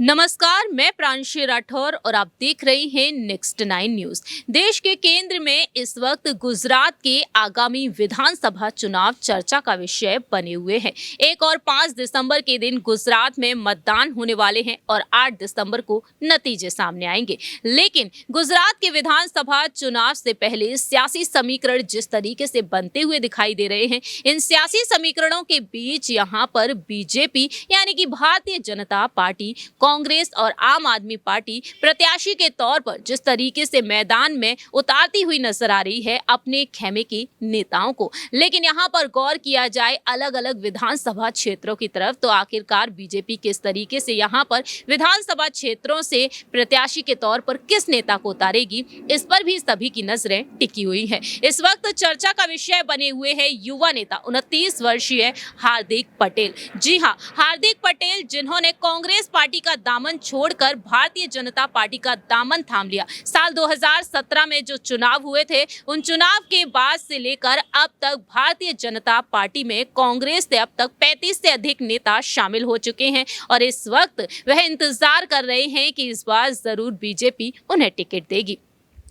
नमस्कार, मैं प्रांशी राठौर और आप देख रहे हैं नेक्स्ट 9 न्यूज। देश के केंद्र में इस वक्त गुजरात के आगामी विधानसभा चुनाव चर्चा का विषय बने हुए हैं। 1 और 5 दिसंबर के दिन गुजरात में मतदान होने वाले हैं और 8 दिसंबर को नतीजे सामने आएंगे। लेकिन गुजरात के विधानसभा चुनाव से पहले सियासी समीकरण जिस तरीके से बनते हुए दिखाई दे रहे हैं, इन सियासी समीकरणों के बीच यहाँ पर बीजेपी यानी कि भारतीय जनता पार्टी, कांग्रेस और आम आदमी पार्टी प्रत्याशी के तौर पर जिस तरीके से मैदान में उतारती हुई नजर आ रही है अपने खेमे के नेताओं को। लेकिन यहाँ पर गौर किया जाए अलग अलग विधानसभा क्षेत्रों की तरफ, तो आखिरकार बीजेपी किस तरीके से यहाँ पर विधानसभा क्षेत्रों से प्रत्याशी के तौर पर किस नेता को उतारेगी, इस पर भी सभी की नजरें टिकी हुई है। इस वक्त चर्चा का विषय बने हुए है युवा नेता 29 वर्षीय हार्दिक पटेल। जी हाँ, हार्दिक पटेल जिन्होंने कांग्रेस पार्टी का दामन छोड़कर भारतीय जनता पार्टी का दामन थाम लिया। साल 2017 में जो चुनाव हुए थे, उन चुनाव के बाद से लेकर अब तक भारतीय जनता पार्टी में कांग्रेस से अब तक 35 से अधिक नेता शामिल हो चुके हैं और इस वक्त वह इंतजार कर रहे हैं कि इस बार जरूर बीजेपी उन्हें टिकट देगी।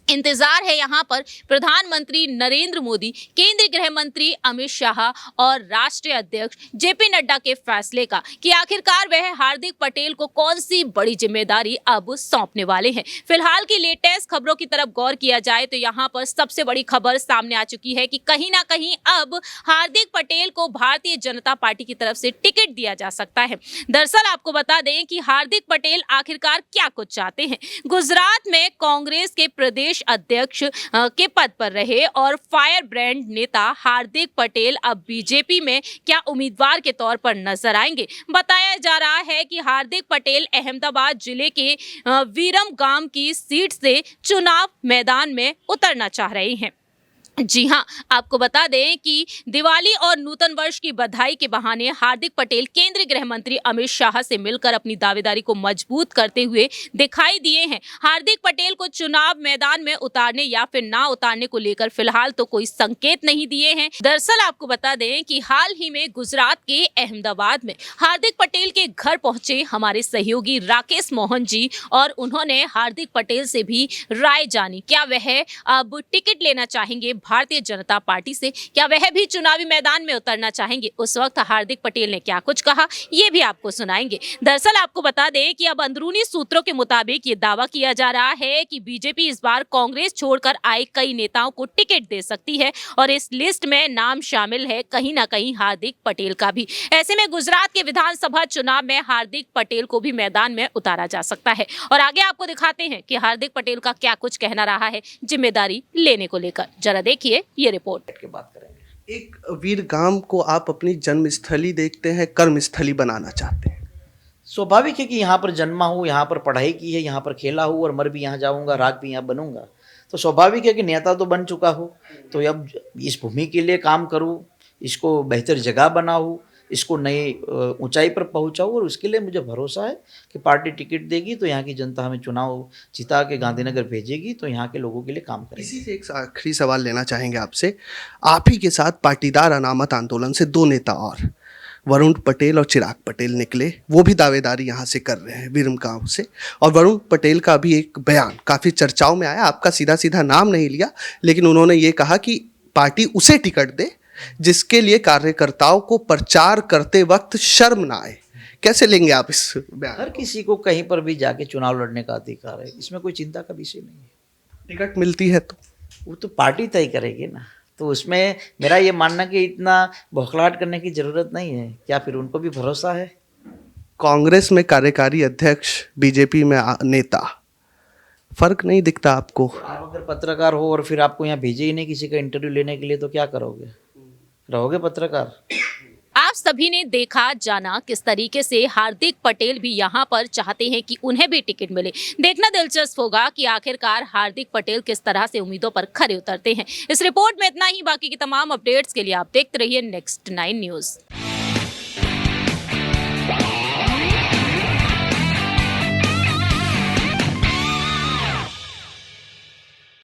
इंतजार है यहाँ पर प्रधानमंत्री नरेंद्र मोदी, केंद्रीय गृह मंत्री अमित शाह और राष्ट्रीय अध्यक्ष जेपी नड्डा के फैसले का कि आखिरकार वह हार्दिक पटेल को कौन सी बड़ी जिम्मेदारी अब सौंपने वाले हैं। फिलहाल की लेटेस्ट खबरों की तरफ गौर किया जाए तो यहाँ पर सबसे बड़ी खबर सामने आ चुकी है कि कहीं ना कहीं अब हार्दिक पटेल को भारतीय जनता पार्टी की तरफ से टिकट दिया जा सकता है। दरअसल आपको बता दें कि हार्दिक पटेल आखिरकार क्या कुछ चाहते हैं। गुजरात में कांग्रेस के प्रदेश अध्यक्ष के पद पर रहे और फायर ब्रांड नेता हार्दिक पटेल अब बीजेपी में क्या उम्मीदवार के तौर पर नजर आएंगे। बताया जा रहा है कि हार्दिक पटेल अहमदाबाद जिले के वीरम गांव की सीट से चुनाव मैदान में उतरना चाह रहे हैं। जी हाँ, आपको बता दें कि दिवाली और नूतन वर्ष की बधाई के बहाने हार्दिक पटेल केंद्रीय गृह मंत्री अमित शाह से मिलकर अपनी दावेदारी को मजबूत करते हुए दिखाई दिए हैं। हार्दिक पटेल को चुनाव मैदान में उतारने या फिर ना उतारने को लेकर फिलहाल तो कोई संकेत नहीं दिए हैं। दरअसल आपको बता दें कि हाल ही में गुजरात के अहमदाबाद में हार्दिक पटेल के घर पहुंचे हमारे सहयोगी राकेश मोहन जी और उन्होंने हार्दिक पटेल से भी राय जानी। क्या वह अब टिकट लेना चाहेंगे भारतीय जनता पार्टी से, क्या वह भी चुनावी मैदान में उतरना चाहेंगे? उस वक्त हार्दिक पटेल ने क्या कुछ कहा, ये भी आपको सुनाएंगे। दरअसल आपको बता दें कि अब अंदरूनी सूत्रों के मुताबिक ये दावा किया जा रहा है कि बीजेपी इस बार कांग्रेस छोड़कर आए कई नेताओं को टिकट दे सकती है और इस लिस्ट में नाम शामिल है कहीं ना कहीं हार्दिक पटेल का भी। ऐसे में गुजरात के विधानसभा चुनाव में हार्दिक पटेल को भी मैदान में उतारा जा सकता है और आगे आपको दिखाते हैं कि हार्दिक पटेल का क्या कुछ कहना रहा है जिम्मेदारी लेने को लेकर। जरा देखिए ये रिपोर्ट की बात करेंगे। एक वीर गांव को आप अपनी जन्मस्थली देखते हैं, कर्मस्थली बनाना चाहते हैं। स्वाभाविक है कि यहाँ पर जन्मा हूँ, यहाँ पर पढ़ाई की है, यहाँ पर खेला हूँ और मर भी यहाँ जाऊँगा, राग भी यहाँ बनूंगा। तो स्वाभाविक है कि नेता तो बन चुका हूँ, तो अब इस भूमि के लिए काम करूँ, इसको बेहतर जगह बनाऊँ, इसको नई ऊंचाई पर पहुंचाऊँ और उसके लिए मुझे भरोसा है कि पार्टी टिकट देगी तो यहाँ की जनता हमें चुनाव जिता के गांधीनगर भेजेगी, तो यहाँ के लोगों के लिए काम करेगी। इसी से एक आखिरी सवाल लेना चाहेंगे आपसे। आप ही के साथ पाटीदार अनामत आंदोलन से 2 नेता और वरुण पटेल और चिराग पटेल निकले, वो भी दावेदारी यहाँ से कर रहे हैं वीरम गांव से। और वरुण पटेल का भी एक बयान काफ़ी चर्चाओं में आया, आपका सीधा सीधा नाम नहीं लिया, लेकिन उन्होंने ये कहा कि पार्टी उसे टिकट दे जिसके लिए कार्यकर्ताओं को प्रचार करते वक्त शर्म ना आए। कैसे लेंगे आप इस बयान? हर किसी को कहीं पर भी जाके चुनाव लड़ने का अधिकार है, इसमें कोई चिंता का विषय नहीं है। टिकट मिलती है तो वो तो पार्टी तय करेगी ना, तो उसमें मेरा ये मानना कि इतना बौखलाहट करने की जरूरत नहीं है। क्या फिर उनको भी भरोसा है? कांग्रेस में कार्यकारी अध्यक्ष, बीजेपी में नेता, फर्क नहीं दिखता आपको? आप अगर पत्रकार हो और फिर आपको यहाँ भेजे ही नहीं किसी का इंटरव्यू लेने के लिए, तो क्या करोगे? रहोगे पत्रकार? आप सभी ने देखा जाना किस तरीके से हार्दिक पटेल भी यहाँ पर चाहते हैं कि उन्हें भी टिकट मिले। देखना दिलचस्प होगा कि आखिरकार हार्दिक पटेल किस तरह से उम्मीदों पर खरे उतरते हैं। इस रिपोर्ट में इतना ही। बाकी की तमाम अपडेट्स के लिए आप देखते रहिए नेक्स्ट 9 न्यूज।